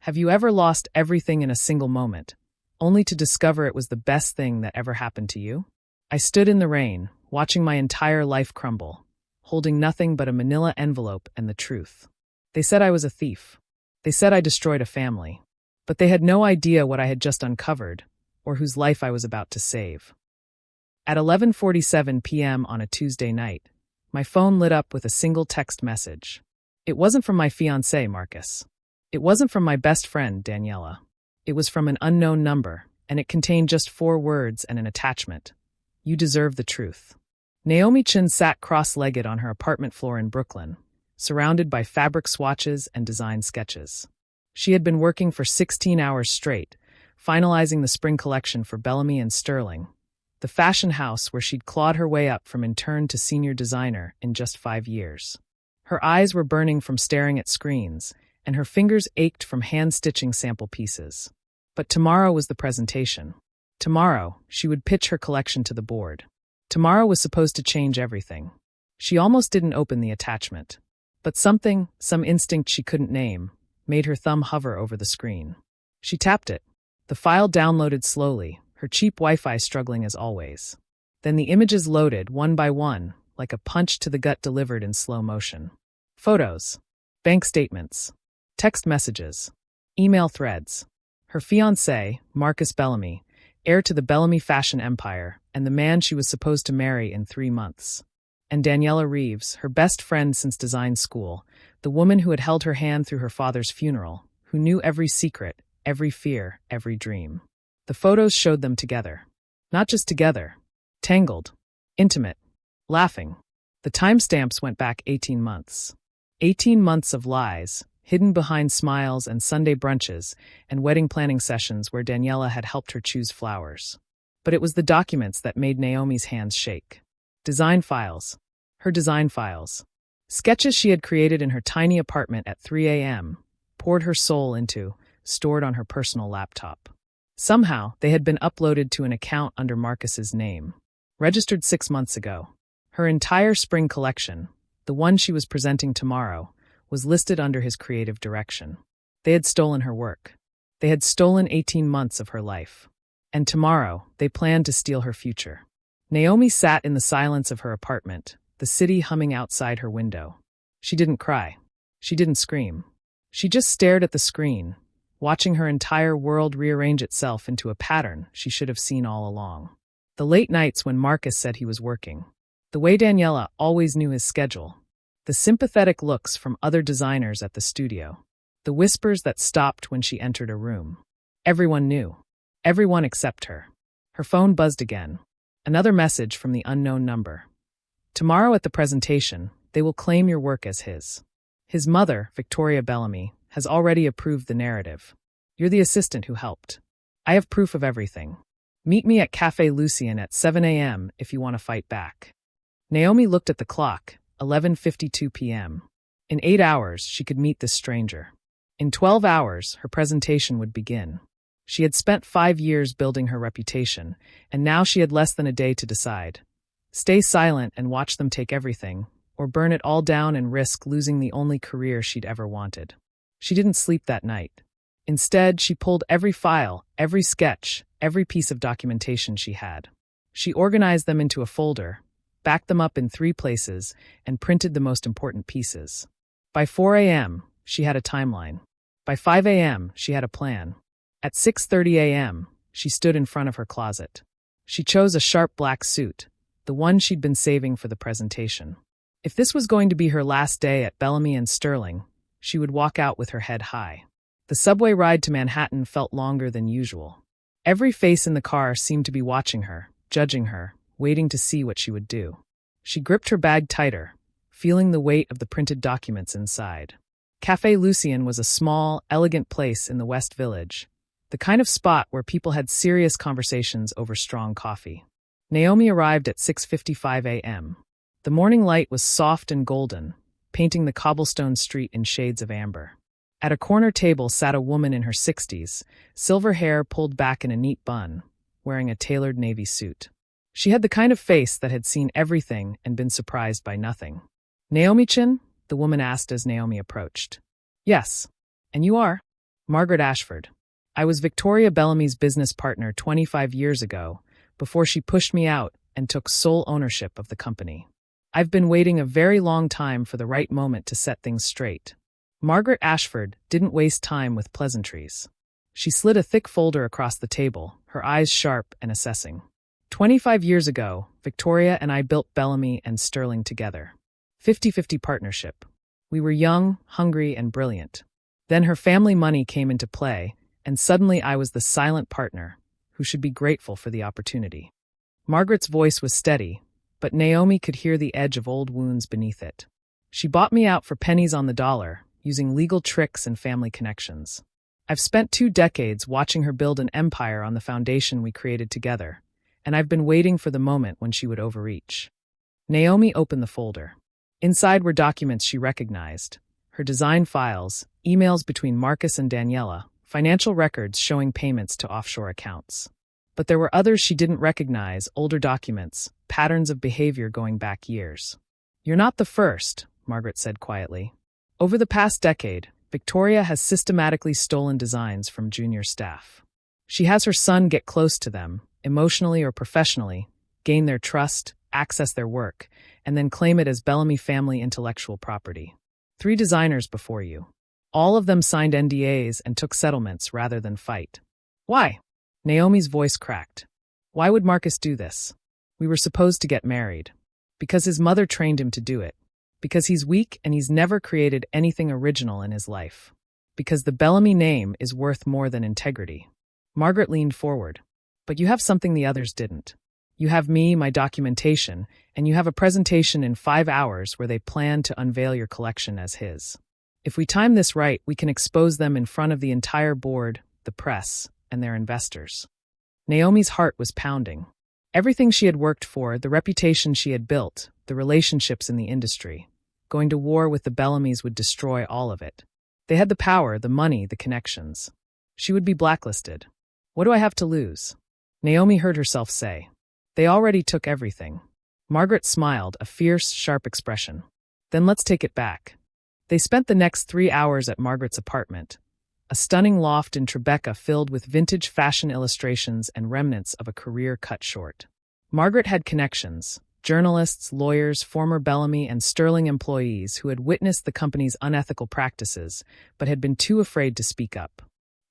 Have you ever lost everything in a single moment, only to discover it was the best thing that ever happened to you? I stood in the rain, watching my entire life crumble, holding nothing but a manila envelope and the truth. They said I was a thief. They said I destroyed a family. But they had no idea what I had just uncovered, or whose life I was about to save. At 11:47 p.m. on a Tuesday night, my phone lit up with a single text message. It wasn't from my fiancé, Marcus. It wasn't from my best friend, Daniela. It was from an unknown number, and it contained just 4 words and an attachment. You deserve the truth. Naomi Chin sat cross-legged on her apartment floor in Brooklyn, surrounded by fabric swatches and design sketches. She had been working for 16 hours straight, finalizing the spring collection for Bellamy and Sterling, the fashion house where she'd clawed her way up from intern to senior designer in just 5 years. Her eyes were burning from staring at screens, and her fingers ached from hand-stitching sample pieces. But tomorrow was the presentation. Tomorrow, she would pitch her collection to the board. Tomorrow was supposed to change everything. She almost didn't open the attachment. But something, some instinct she couldn't name, made her thumb hover over the screen. She tapped it. The file downloaded slowly, her cheap Wi-Fi struggling as always. Then the images loaded, one by one, like a punch to the gut delivered in slow motion. Photos, bank statements, text messages, email threads. Her fiancé, Marcus Bellamy, heir to the Bellamy fashion empire, and the man she was supposed to marry in 3 months. And Daniela Reeves, her best friend since design school, the woman who had held her hand through her father's funeral, who knew every secret, every fear, every dream. The photos showed them together. Not just together. Tangled. Intimate. Laughing. The timestamps went back 18 months. 18 months of lies, hidden behind smiles and Sunday brunches and wedding planning sessions where Daniela had helped her choose flowers. But it was the documents that made Naomi's hands shake. Design files. Her design files. Sketches she had created in her tiny apartment at 3 a.m., poured her soul into, stored on her personal laptop. Somehow, they had been uploaded to an account under Marcus's name. Registered 6 months ago. Her entire spring collection, the one she was presenting tomorrow, was listed under his creative direction. They had stolen her work. They had stolen 18 months of her life. And tomorrow, they planned to steal her future. Naomi sat in the silence of her apartment, the city humming outside her window. She didn't cry. She didn't scream. She just stared at the screen, watching her entire world rearrange itself into a pattern she should have seen all along. The late nights when Marcus said he was working. The way Daniela always knew his schedule. The sympathetic looks from other designers at the studio. The whispers that stopped when she entered a room. Everyone knew. Everyone except her. Her phone buzzed again. Another message from the unknown number. Tomorrow at the presentation, they will claim your work as his. His mother, Victoria Bellamy, has already approved the narrative. You're the assistant who helped. I have proof of everything. Meet me at Café Lucien at 7 a.m. if you want to fight back. Naomi looked at the clock, 11:52 p.m. In 8 hours, she could meet this stranger. In 12 hours, her presentation would begin. She had spent 5 years building her reputation, and now she had less than a day to decide. Stay silent and watch them take everything, or burn it all down and risk losing the only career she'd ever wanted. She didn't sleep that night. Instead, she pulled every file, every sketch, every piece of documentation she had. She organized them into a folder, backed them up in 3 places, and printed the most important pieces. By 4 a.m., she had a timeline. By 5 a.m., she had a plan. At 6:30 a.m., she stood in front of her closet. She chose a sharp black suit, the one she'd been saving for the presentation. If this was going to be her last day at Bellamy and Sterling, she would walk out with her head high. The subway ride to Manhattan felt longer than usual. Every face in the car seemed to be watching her, judging her, waiting to see what she would do. She gripped her bag tighter, feeling the weight of the printed documents inside. Café Lucien was a small, elegant place in the West Village, the kind of spot where people had serious conversations over strong coffee. Naomi arrived at 6:55 a.m. The morning light was soft and golden, painting the cobblestone street in shades of amber. At a corner table sat a woman in her 60s, silver hair pulled back in a neat bun, wearing a tailored navy suit. She had the kind of face that had seen everything and been surprised by nothing. Naomi Chin? The woman asked as Naomi approached. Yes. And you are? Margaret Ashford. I was Victoria Bellamy's business partner 25 years ago, before she pushed me out and took sole ownership of the company. I've been waiting a very long time for the right moment to set things straight. Margaret Ashford didn't waste time with pleasantries. She slid a thick folder across the table, her eyes sharp and assessing. 25 years ago, Victoria and I built Bellamy and Sterling together. 50-50 partnership. We were young, hungry, and brilliant. Then her family money came into play, and suddenly I was the silent partner, who should be grateful for the opportunity. Margaret's voice was steady, but Naomi could hear the edge of old wounds beneath it. She bought me out for pennies on the dollar, using legal tricks and family connections. I've spent 2 decades watching her build an empire on the foundation we created together, and I've been waiting for the moment when she would overreach. Naomi opened the folder. Inside were documents she recognized: her design files, emails between Marcus and Daniela, financial records showing payments to offshore accounts. But there were others she didn't recognize: older documents, patterns of behavior going back years. "You're not the first," Margaret said quietly. "Over the past decade, Victoria has systematically stolen designs from junior staff. She has her son get close to them, emotionally or professionally, gain their trust, access their work, and then claim it as Bellamy family intellectual property. 3 designers before you. All of them signed NDAs and took settlements rather than fight. Why?" Naomi's voice cracked. "Why would Marcus do this? We were supposed to get married. Because his mother trained him to do it. Because he's weak and he's never created anything original in his life. Because the Bellamy name is worth more than integrity." Margaret leaned forward. "But you have something the others didn't. You have me, my documentation, and you have a presentation in 5 hours where they plan to unveil your collection as his. If we time this right, we can expose them in front of the entire board, the press, and their investors." Naomi's heart was pounding. Everything she had worked for, the reputation she had built, the relationships in the industry. Going to war with the Bellamys would destroy all of it. They had the power, the money, the connections. She would be blacklisted. "What do I have to lose?" Naomi heard herself say. "They already took everything." Margaret smiled, a fierce, sharp expression. "Then let's take it back." They spent the next 3 hours at Margaret's apartment, a stunning loft in Tribeca filled with vintage fashion illustrations and remnants of a career cut short. Margaret had connections: journalists, lawyers, former Bellamy and Sterling employees who had witnessed the company's unethical practices but had been too afraid to speak up.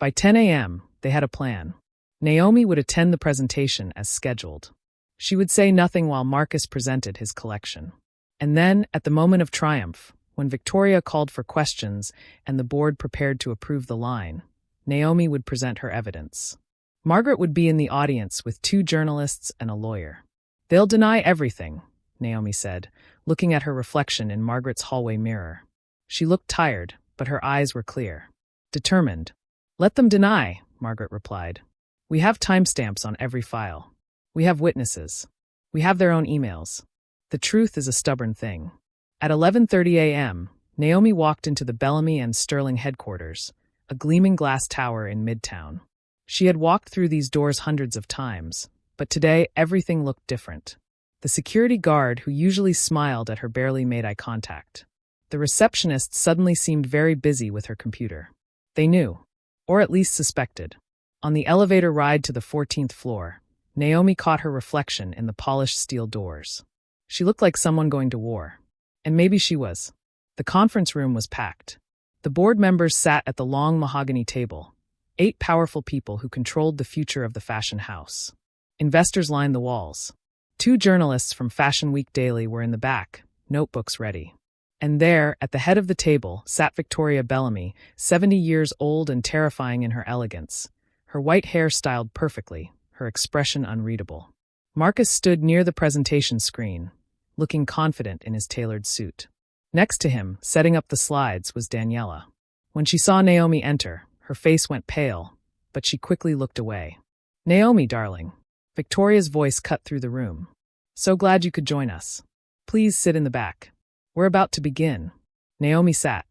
By 10 a.m., they had a plan. Naomi would attend the presentation as scheduled. She would say nothing while Marcus presented his collection. And then, at the moment of triumph, when Victoria called for questions and the board prepared to approve the line, Naomi would present her evidence. Margaret would be in the audience with 2 journalists and a lawyer. "They'll deny everything," Naomi said, looking at her reflection in Margaret's hallway mirror. She looked tired, but her eyes were clear. Determined. "Let them deny," Margaret replied. "We have timestamps on every file. We have witnesses. We have their own emails. The truth is a stubborn thing." At 11:30 a.m., Naomi walked into the Bellamy and Sterling headquarters, a gleaming glass tower in Midtown. She had walked through these doors hundreds of times, but today everything looked different. The security guard, who usually smiled at her, barely made eye contact. The receptionist suddenly seemed very busy with her computer. They knew, or at least suspected. On the elevator ride to the 14th floor, Naomi caught her reflection in the polished steel doors. She looked like someone going to war. And maybe she was. The conference room was packed. The board members sat at the long mahogany table, 8 powerful people who controlled the future of the fashion house. Investors lined the walls. 2 journalists from Fashion Week Daily were in the back, notebooks ready. And there, at the head of the table, sat Victoria Bellamy, 70 years old and terrifying in her elegance, her white hair styled perfectly, her expression unreadable. Marcus stood near the presentation screen, looking confident in his tailored suit. Next to him, setting up the slides, was Daniela. When she saw Naomi enter, her face went pale, but she quickly looked away. "Naomi, darling." Victoria's voice cut through the room. "So glad you could join us. Please sit in the back. We're about to begin." Naomi sat.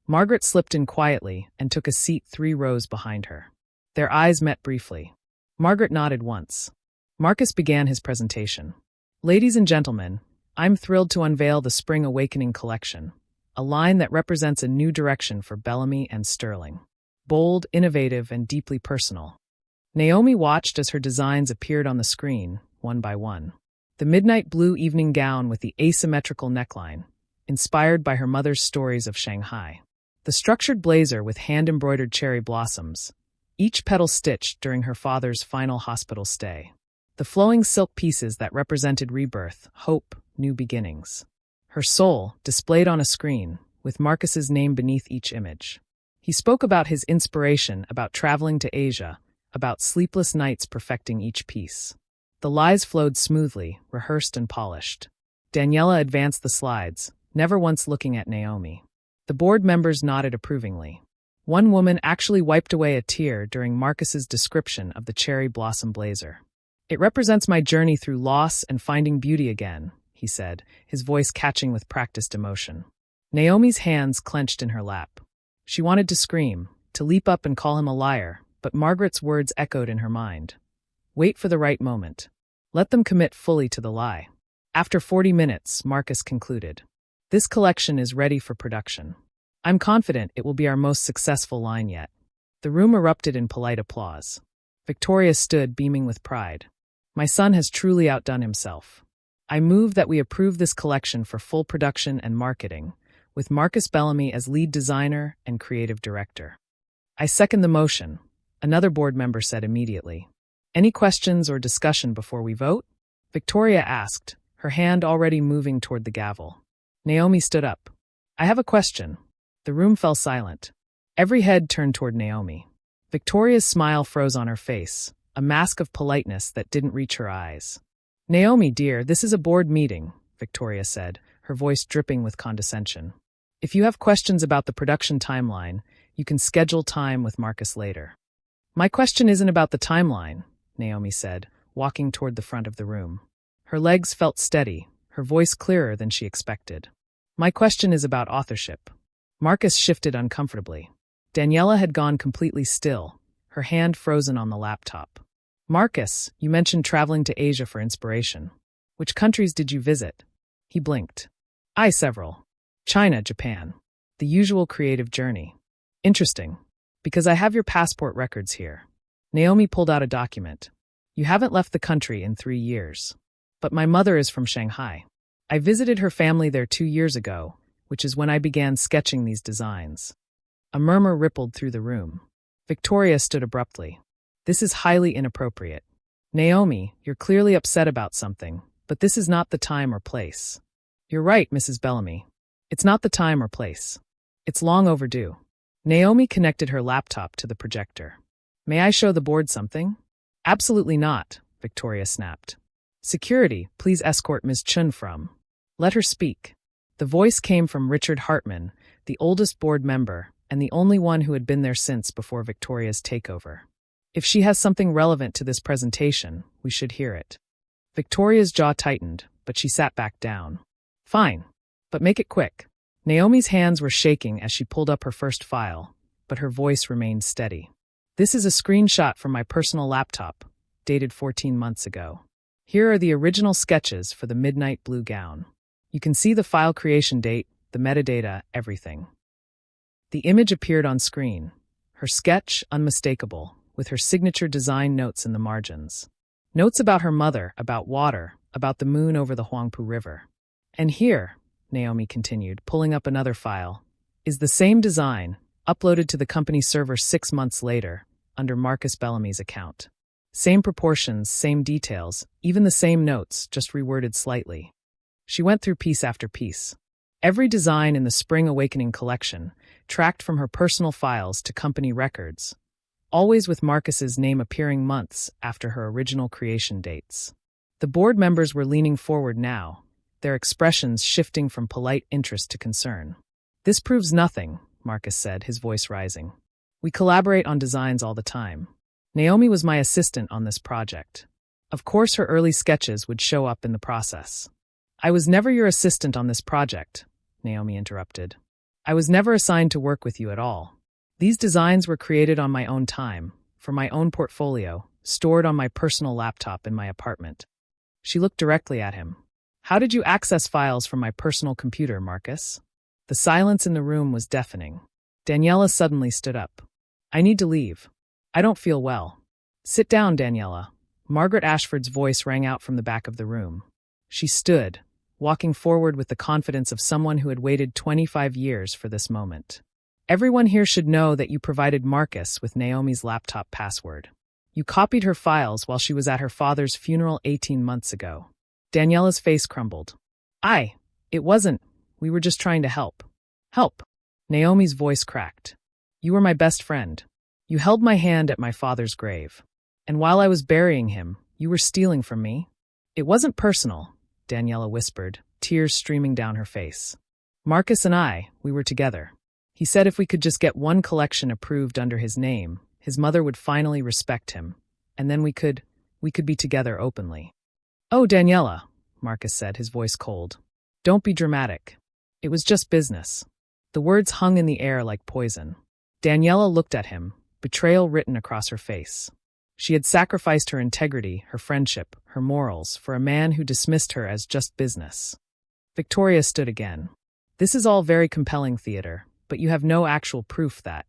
Margaret slipped in quietly and took a seat 3 rows behind her. Their eyes met briefly. Margaret nodded once. Marcus began his presentation. "Ladies and gentlemen, I'm thrilled to unveil the Spring Awakening collection, a line that represents a new direction for Bellamy and Sterling. bold, innovative, and deeply personal. Naomi watched as her designs appeared on the screen, one by one. The midnight blue evening gown with the asymmetrical neckline, inspired by her mother's stories of Shanghai. The structured blazer with hand-embroidered cherry blossoms, each petal stitched during her father's final hospital stay. The flowing silk pieces that represented rebirth, hope, new beginnings. Her soul, displayed on a screen, with Marcus's name beneath each image. He spoke about his inspiration, about traveling to Asia, about sleepless nights perfecting each piece. The lies flowed smoothly, rehearsed and polished. Daniela advanced the slides, never once looking at Naomi. The board members nodded approvingly. One woman actually wiped away a tear during Marcus's description of the cherry blossom blazer. "It represents my journey through loss and finding beauty again," he said, his voice catching with practiced emotion. Naomi's hands clenched in her lap. She wanted to scream, to leap up and call him a liar, but Margaret's words echoed in her mind. Wait for the right moment. Let them commit fully to the lie. After 40 minutes, Marcus concluded. This collection is ready for production. I'm confident it will be our most successful line yet. The room erupted in polite applause. Victoria stood, beaming with pride. My son has truly outdone himself. I move that we approve this collection for full production and marketing, with Marcus Bellamy as lead designer and creative director. I second the motion, another board member said immediately. Any questions or discussion before we vote? Victoria asked, her hand already moving toward the gavel. Naomi stood up. I have a question. The room fell silent. Every head turned toward Naomi. Victoria's smile froze on her face, a mask of politeness that didn't reach her eyes. Naomi, dear, this is a board meeting, Victoria said, her voice dripping with condescension. If you have questions about the production timeline, you can schedule time with Marcus later. My question isn't about the timeline, Naomi said, walking toward the front of the room. Her legs felt steady, her voice clearer than she expected. My question is about authorship. Marcus shifted uncomfortably. Daniela had gone completely still, her hand frozen on the laptop. Marcus, you mentioned traveling to Asia for inspiration. Which countries did you visit? He blinked. Several. China, Japan. The usual creative journey. Interesting. Because I have your passport records here. Naomi pulled out a document. You haven't left the country in 3 years. But my mother is from Shanghai. I visited her family there 2 years ago, which is when I began sketching these designs. A murmur rippled through the room. Victoria stood abruptly. This is highly inappropriate. Naomi, you're clearly upset about something, but this is not the time or place. You're right, Mrs. Bellamy. It's not the time or place. It's long overdue. Naomi connected her laptop to the projector. May I show the board something? Absolutely not, Victoria snapped. Security, please escort Ms. Chun from. Let her speak. The voice came from Richard Hartman, the oldest board member, and the only one who had been there since before Victoria's takeover. If she has something relevant to this presentation, we should hear it. Victoria's jaw tightened, but she sat back down. Fine, but make it quick. Naomi's hands were shaking as she pulled up her first file, but her voice remained steady. This is a screenshot from my personal laptop, dated 14 months ago. Here are the original sketches for the midnight blue gown. You can see the file creation date, the metadata, everything. The image appeared on screen, her sketch unmistakable, with her signature design notes in the margins. Notes about her mother, about water, about the moon over the Huangpu River. And here, Naomi continued, pulling up another file, is the same design, uploaded to the company server 6 months later, under Marcus Bellamy's account. Same proportions, same details, even the same notes, just reworded slightly. She went through piece after piece. Every design in the Spring Awakening collection, tracked from her personal files to company records, always with Marcus's name appearing months after her original creation dates. The board members were leaning forward now, their expressions shifting from polite interest to concern. This proves nothing, Marcus said, his voice rising. We collaborate on designs all the time. Naomi was my assistant on this project. Of course her early sketches would show up in the process. I was never your assistant on this project, Naomi interrupted. I was never assigned to work with you at all. These designs were created on my own time, for my own portfolio, stored on my personal laptop in my apartment. She looked directly at him. How did you access files from my personal computer, Marcus? The silence in the room was deafening. Daniela suddenly stood up. I need to leave. I don't feel well. Sit down, Daniela. Margaret Ashford's voice rang out from the back of the room. She stood, walking forward with the confidence of someone who had waited 25 years for this moment. Everyone here should know that you provided Marcus with Naomi's laptop password. You copied her files while she was at her father's funeral 18 months ago. Daniela's face crumbled. It wasn't. We were just trying to help. Help. Naomi's voice cracked. You were my best friend. You held my hand at my father's grave. And while I was burying him, you were stealing from me. It wasn't personal, Daniela whispered, tears streaming down her face. Marcus and we were together. He said if we could just get one collection approved under his name, his mother would finally respect him, and then we could be together openly. Oh, Daniela, Marcus said, his voice cold. Don't be dramatic. It was just business. The words hung in the air like poison. Daniela looked at him, betrayal written across her face. She had sacrificed her integrity, her friendship, her morals for a man who dismissed her as just business. Victoria stood again. This is all very compelling theater, but you have no actual proof that.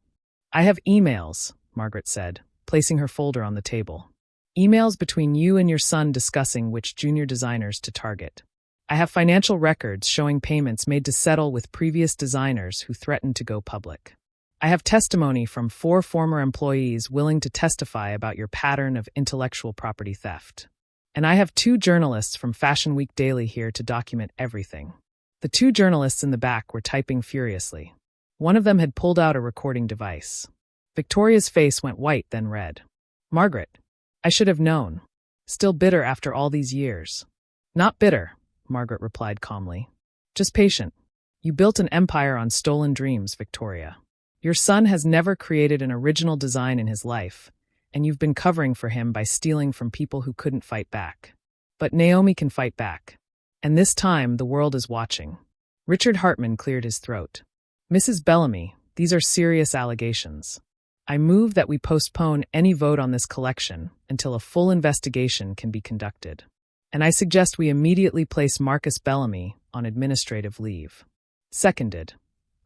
I have emails, Margaret said, placing her folder on the table. Emails between you and your son discussing which junior designers to target. I have financial records showing payments made to settle with previous designers who threatened to go public. I have testimony from 4 former employees willing to testify about your pattern of intellectual property theft. And I have 2 journalists from Fashion Week Daily here to document everything. The 2 journalists in the back were typing furiously. One of them had pulled out a recording device. Victoria's face went white, then red. Margaret, I should have known. Still bitter after all these years. Not bitter, Margaret replied calmly. Just patient. You built an empire on stolen dreams, Victoria. Your son has never created an original design in his life, and you've been covering for him by stealing from people who couldn't fight back. But Naomi can fight back. And this time, the world is watching. Richard Hartman cleared his throat. Mrs. Bellamy, these are serious allegations. I move that we postpone any vote on this collection until a full investigation can be conducted. And I suggest we immediately place Marcus Bellamy on administrative leave. Seconded.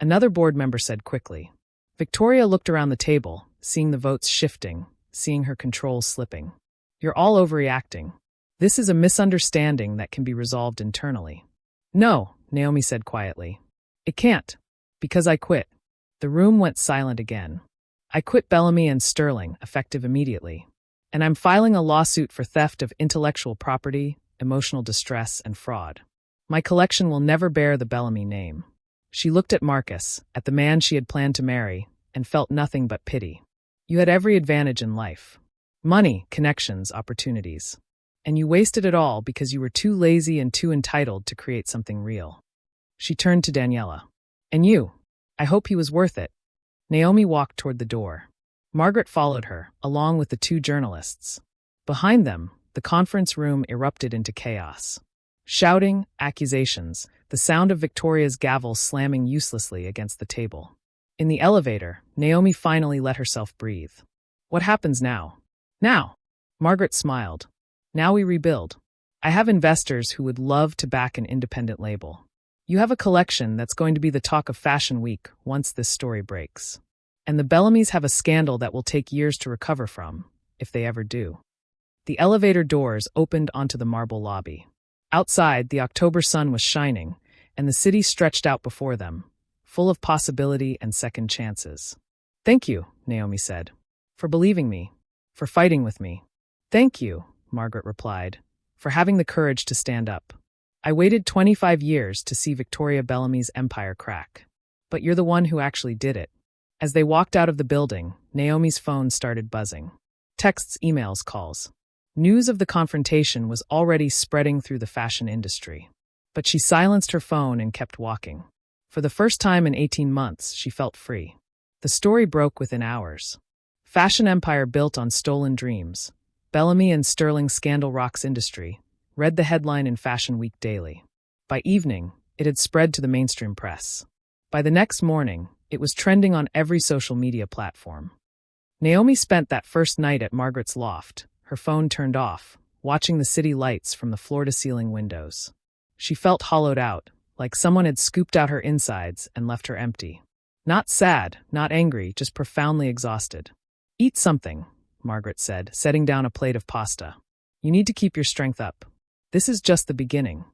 Another board member said quickly. Victoria looked around the table, seeing the votes shifting, seeing her control slipping. You're all overreacting. This is a misunderstanding that can be resolved internally. No, Naomi said quietly. It can't. Because I quit. The room went silent again. I quit Bellamy and Sterling, effective immediately. And I'm filing a lawsuit for theft of intellectual property, emotional distress, and fraud. My collection will never bear the Bellamy name. She looked at Marcus, at the man she had planned to marry, and felt nothing but pity. You had every advantage in life. Money, connections, opportunities. And you wasted it all because you were too lazy and too entitled to create something real. She turned to Daniela. And you? I hope he was worth it. Naomi walked toward the door. Margaret followed her, along with the 2 journalists. Behind them, the conference room erupted into chaos. Shouting, accusations, the sound of Victoria's gavel slamming uselessly against the table. In the elevator, Naomi finally let herself breathe. What happens now? Now! Margaret smiled. Now we rebuild. I have investors who would love to back an independent label. You have a collection that's going to be the talk of Fashion Week once this story breaks. And the Bellamys have a scandal that will take years to recover from, if they ever do. The elevator doors opened onto the marble lobby. Outside, the October sun was shining, and the city stretched out before them, full of possibility and second chances. Thank you, Naomi said, for believing me, for fighting with me. Thank you, Margaret replied, for having the courage to stand up. I waited 25 years to see Victoria Bellamy's empire crack. But you're the one who actually did it. As they walked out of the building, Naomi's phone started buzzing. Texts, emails, calls. News of the confrontation was already spreading through the fashion industry. But she silenced her phone and kept walking. For the first time in 18 months, she felt free. The story broke within hours. Fashion empire built on stolen dreams. Bellamy and Sterling scandal rocks industry. Read the headline in Fashion Week Daily. By evening, it had spread to the mainstream press. By the next morning, it was trending on every social media platform. Naomi spent that first night at Margaret's loft, her phone turned off, watching the city lights from the floor-to-ceiling windows. She felt hollowed out, like someone had scooped out her insides and left her empty. Not sad, not angry, just profoundly exhausted. Eat something, Margaret said, setting down a plate of pasta. You need to keep your strength up. This is just the beginning.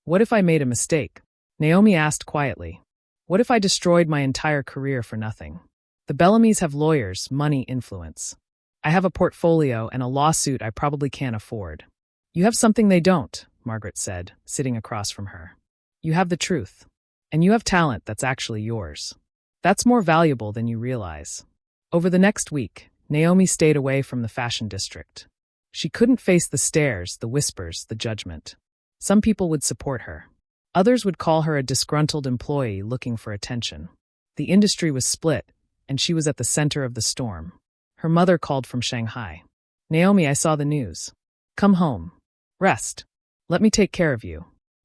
What if I made a mistake? Naomi asked quietly. What if I destroyed my entire career for nothing? The Bellamys have lawyers, money, influence. I have a portfolio and a lawsuit I probably can't afford. You have something they don't, Margaret said, sitting across from her. You have the truth. And you have talent that's actually yours. That's more valuable than you realize. Over the next week, Naomi stayed away from the fashion district. She couldn't face the stares, the whispers, the judgment. Some people would support her. Others would call her a disgruntled employee looking for attention. The industry was split, and she was at the center of the storm. Her mother called from Shanghai. Naomi, I saw the news. Come home. Rest. Let me take care of you.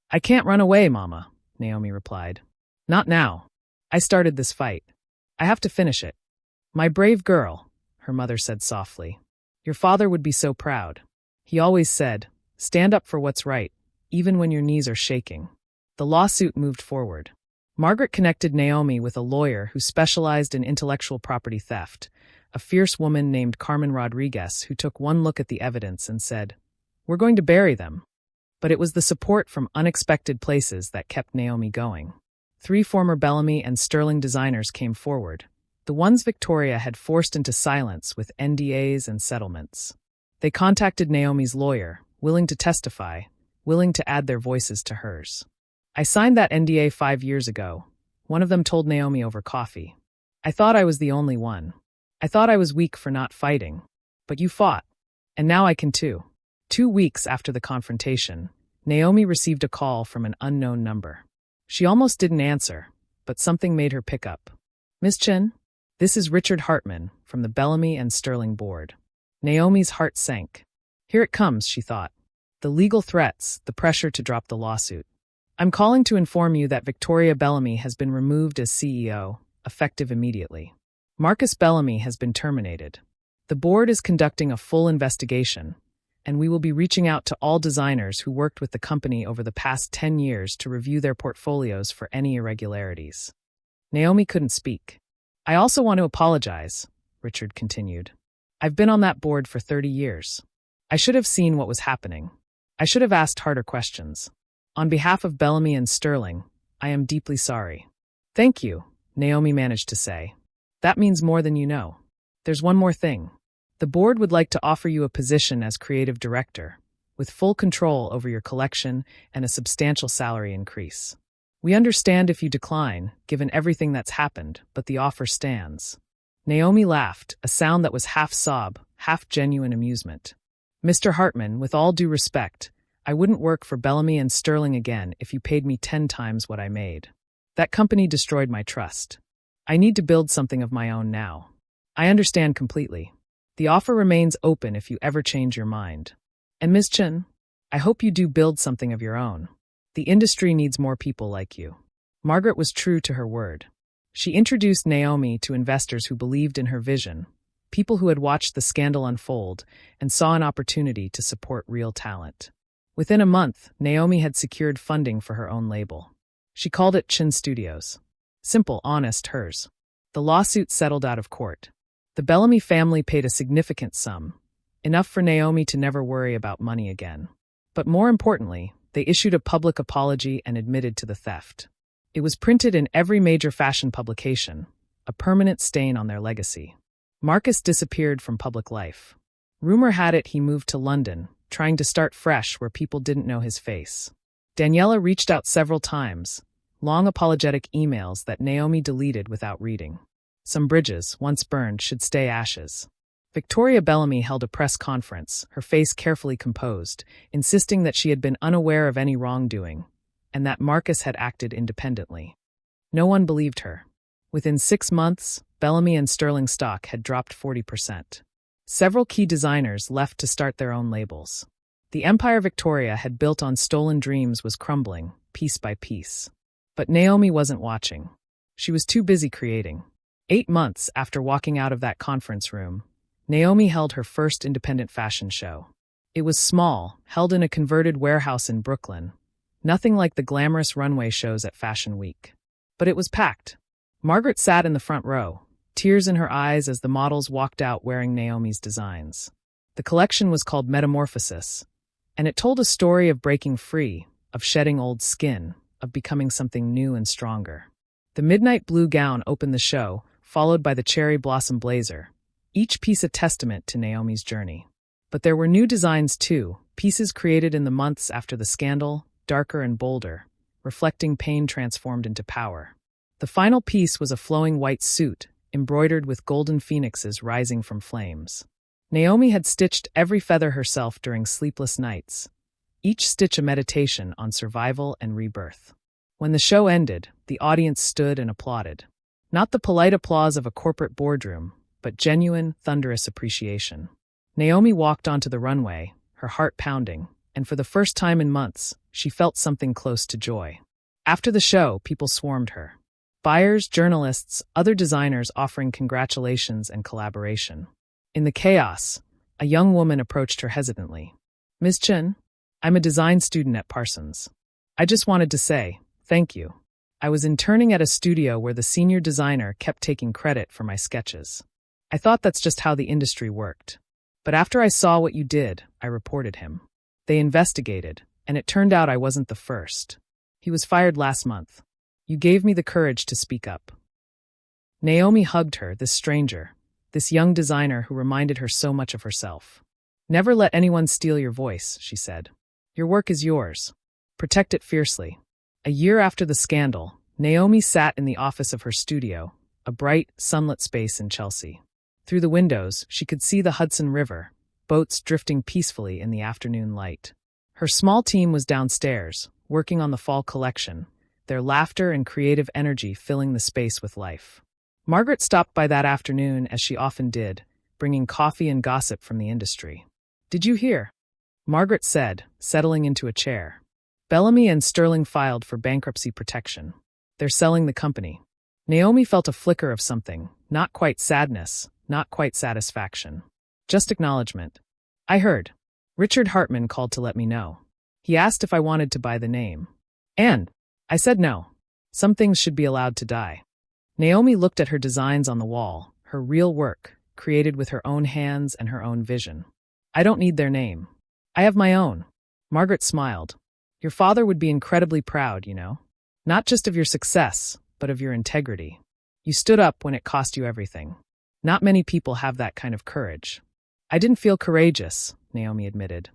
I can't run away, Mama, Naomi replied. Not now. I started this fight. I have to finish it. My brave girl, her mother said softly. Your father would be so proud. He always said, stand up for what's right, even when your knees are shaking. The lawsuit moved forward. Margaret connected Naomi with a lawyer who specialized in intellectual property theft, a fierce woman named Carmen Rodriguez who took one look at the evidence and said, we're going to bury them. But it was the support from unexpected places that kept Naomi going. 3 former Bellamy and Sterling designers came forward, the ones Victoria had forced into silence with NDAs and settlements. They contacted Naomi's lawyer, willing to testify, willing to add their voices to hers. I signed that NDA 5 years ago, one of them told Naomi over coffee. I thought I was the only one. I thought I was weak for not fighting. But you fought. And now I can too. 2 weeks after the confrontation, Naomi received a call from an unknown number. She almost didn't answer, but something made her pick up. Miss Chen? This is Richard Hartman from the Bellamy and Sterling board. Naomi's heart sank. Here it comes, she thought. The legal threats, the pressure to drop the lawsuit. I'm calling to inform you that Victoria Bellamy has been removed as CEO, effective immediately. Marcus Bellamy has been terminated. The board is conducting a full investigation, and we will be reaching out to all designers who worked with the company over the past 10 years to review their portfolios for any irregularities. Naomi couldn't speak. I also want to apologize, Richard continued. I've been on that board for 30 years. I should have seen what was happening. I should have asked harder questions. On behalf of Bellamy and Sterling, I am deeply sorry. Thank you, Naomi managed to say. That means more than you know. There's one more thing. The board would like to offer you a position as creative director, with full control over your collection and a substantial salary increase. We understand if you decline, given everything that's happened, but the offer stands. Naomi laughed, a sound that was half sob, half genuine amusement. Mr. Hartman, with all due respect, I wouldn't work for Bellamy and Sterling again if you paid me 10 times what I made. That company destroyed my trust. I need to build something of my own now. I understand completely. The offer remains open if you ever change your mind. And Ms. Chen, I hope you do build something of your own. The industry needs more people like you. Margaret was true to her word. She introduced Naomi to investors who believed in her vision, people who had watched the scandal unfold and saw an opportunity to support real talent. Within a month, Naomi had secured funding for her own label. She called it Chen Studios. Simple, honest, hers. The lawsuit settled out of court. The Bellamy family paid a significant sum, enough for Naomi to never worry about money again. But more importantly, they issued a public apology and admitted to the theft. It was printed in every major fashion publication, a permanent stain on their legacy. Marcus disappeared from public life. Rumor had it he moved to London, trying to start fresh where people didn't know his face. Daniela reached out several times, long apologetic emails that Naomi deleted without reading. Some bridges, once burned, should stay ashes. Victoria Bellamy held a press conference, her face carefully composed, insisting that she had been unaware of any wrongdoing, and that Marcus had acted independently. No one believed her. Within 6 months, Bellamy and Sterling stock had dropped 40%. Several key designers left to start their own labels. The empire Victoria had built on stolen dreams was crumbling, piece by piece. But Naomi wasn't watching. She was too busy creating. 8 months after walking out of that conference room, Naomi held her first independent fashion show. It was small, held in a converted warehouse in Brooklyn. Nothing like the glamorous runway shows at Fashion Week. But it was packed. Margaret sat in the front row, tears in her eyes as the models walked out wearing Naomi's designs. The collection was called Metamorphosis, and it told a story of breaking free, of shedding old skin, of becoming something new and stronger. The midnight blue gown opened the show, followed by the cherry blossom blazer, each piece a testament to Naomi's journey. But there were new designs too, pieces created in the months after the scandal, darker and bolder, reflecting pain transformed into power. The final piece was a flowing white suit, embroidered with golden phoenixes rising from flames. Naomi had stitched every feather herself during sleepless nights, each stitch a meditation on survival and rebirth. When the show ended, the audience stood and applauded. Not the polite applause of a corporate boardroom, but genuine, thunderous appreciation. Naomi walked onto the runway, her heart pounding, and for the first time in months, she felt something close to joy. After the show, people swarmed her. Buyers, journalists, other designers offering congratulations and collaboration. In the chaos, a young woman approached her hesitantly. "Ms. Chen, I'm a design student at Parsons. I just wanted to say, thank you. I was interning at a studio where the senior designer kept taking credit for my sketches. I thought that's just how the industry worked. But after I saw what you did, I reported him. They investigated, and it turned out I wasn't the first. He was fired last month. You gave me the courage to speak up." Naomi hugged her, this stranger, this young designer who reminded her so much of herself. "Never let anyone steal your voice," she said. "Your work is yours. Protect it fiercely." A year after the scandal, Naomi sat in the office of her studio, a bright, sunlit space in Chelsea. Through the windows, she could see the Hudson River, boats drifting peacefully in the afternoon light. Her small team was downstairs, working on the fall collection, their laughter and creative energy filling the space with life. Margaret stopped by that afternoon, as she often did, bringing coffee and gossip from the industry. "Did you hear?" Margaret said, settling into a chair. "Bellamy and Sterling filed for bankruptcy protection. They're selling the company." Naomi felt a flicker of something, not quite sadness, not quite satisfaction. Just acknowledgement. "I heard. Richard Hartman called to let me know. He asked if I wanted to buy the name. And I said no. Some things should be allowed to die." Naomi looked at her designs on the wall, her real work, created with her own hands and her own vision. "I don't need their name. I have my own." Margaret smiled. "Your father would be incredibly proud, you know. Not just of your success, but of your integrity. You stood up when it cost you everything. Not many people have that kind of courage." "I didn't feel courageous," Naomi admitted.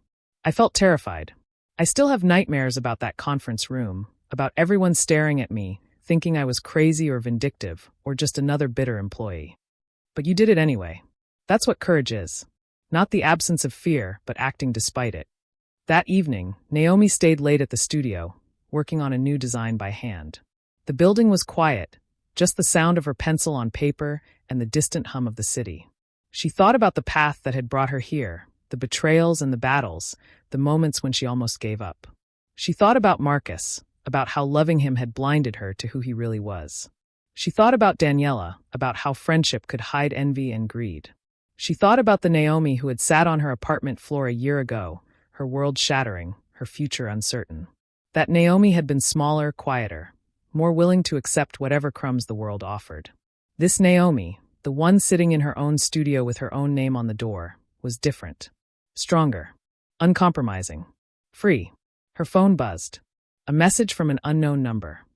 "I felt terrified. I still have nightmares about that conference room, about everyone staring at me, thinking I was crazy or vindictive, or just another bitter employee. But you did it anyway. That's what courage is. Not the absence of fear, but acting despite it." That evening, Naomi stayed late at the studio, working on a new design by hand. The building was quiet, just the sound of her pencil on paper and the distant hum of the city. She thought about the path that had brought her here, the betrayals and the battles, the moments when she almost gave up. She thought about Marcus, about how loving him had blinded her to who he really was. She thought about Daniela, about how friendship could hide envy and greed. She thought about the Naomi who had sat on her apartment floor a year ago, her world shattering, her future uncertain. That Naomi had been smaller, quieter, more willing to accept whatever crumbs the world offered. This Naomi, the one sitting in her own studio with her own name on the door, was different. Stronger. Uncompromising. Free. Her phone buzzed. A message from an unknown number.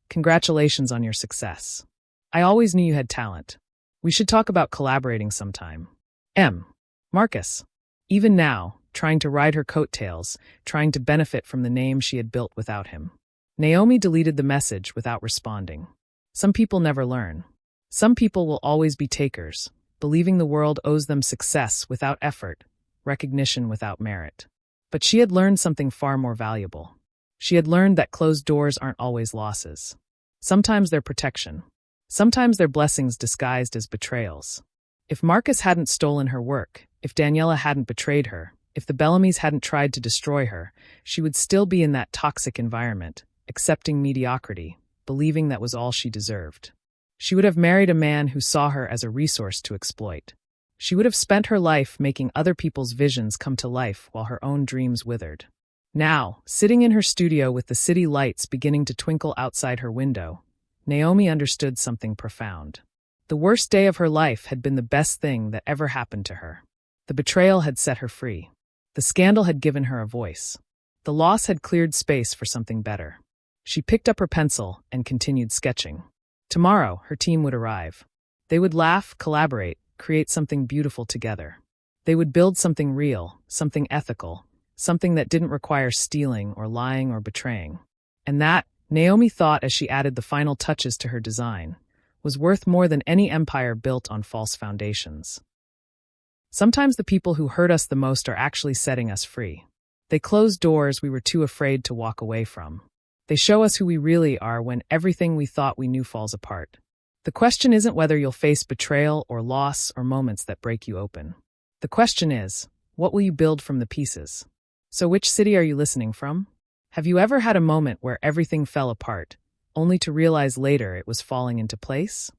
"Congratulations on your success. I always knew you had talent. We should talk about collaborating sometime. M. Marcus." Even now, trying to ride her coattails, trying to benefit from the name she had built without him. Naomi deleted the message without responding. Some people never learn. Some people will always be takers, believing the world owes them success without effort, recognition without merit. But she had learned something far more valuable. She had learned that closed doors aren't always losses. Sometimes they're protection. Sometimes they're blessings disguised as betrayals. If Marcus hadn't stolen her work, if Daniela hadn't betrayed her, if the Bellamys hadn't tried to destroy her, she would still be in that toxic environment, accepting mediocrity, believing that was all she deserved. She would have married a man who saw her as a resource to exploit. She would have spent her life making other people's visions come to life while her own dreams withered. Now, sitting in her studio with the city lights beginning to twinkle outside her window, Naomi understood something profound. The worst day of her life had been the best thing that ever happened to her. The betrayal had set her free. The scandal had given her a voice. The loss had cleared space for something better. She picked up her pencil and continued sketching. Tomorrow, her team would arrive. They would laugh, collaborate, create something beautiful together. They would build something real, something ethical, something that didn't require stealing or lying or betraying. And that, Naomi thought as she added the final touches to her design, was worth more than any empire built on false foundations. Sometimes the people who hurt us the most are actually setting us free. They close doors we were too afraid to walk away from. They show us who we really are when everything we thought we knew falls apart. The question isn't whether you'll face betrayal or loss or moments that break you open. The question is, what will you build from the pieces? So which city are you listening from? Have you ever had a moment where everything fell apart, only to realize later it was falling into place?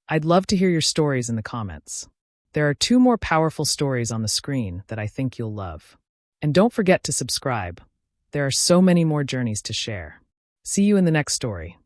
I'd love to hear your stories in the comments. There are 2 more powerful stories on the screen that I think you'll love. And don't forget to subscribe. There are so many more journeys to share. See you in the next story.